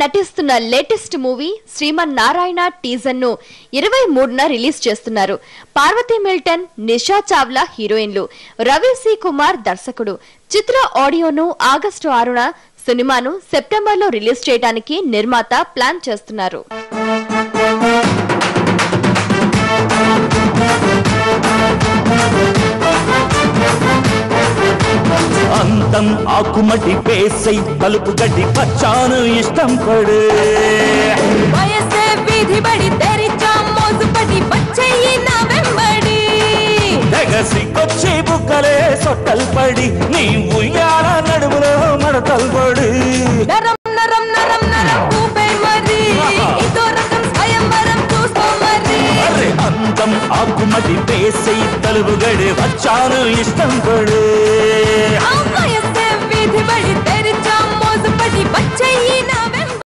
నటిస్తున్న latest movie Srimannarayana teaser ను 23న release చేస్తున్నారు. పార్వతీ మిల్టన్, నిషా చావ్లా హీరోయిన్లు, రవి సి కుమార్ దర్శకుడు. చిత్ర ఆడియోను ఆగస్టు 6న, సినిమాను సెప్టెంబర్లో రిలీజ్ చేయడానికి నిర్మాత ప్లాన్ చేస్తున్నారు. అంతం ఆకుమటి పేసై పలుపు గడ్డి పచ్చాను ఇష్టం పడే వయసే వీధి బడి తెరిచా మోసుపడి వచ్చేయి నా వెంబడి దగసికొచ్చి బుక్కలే సొట్టలు పడి నీ ఉయ్యాల నడుములో మడతలు పడి నరం నరం నరం నరం ఊపే మరి ఇదో రకం స్వయంవరం చూసుకో మరి అంతం ఆకుమటి పేసై తలుపు గడి వచ్చాను ఇష్టం పడే వయసే వీధి బడి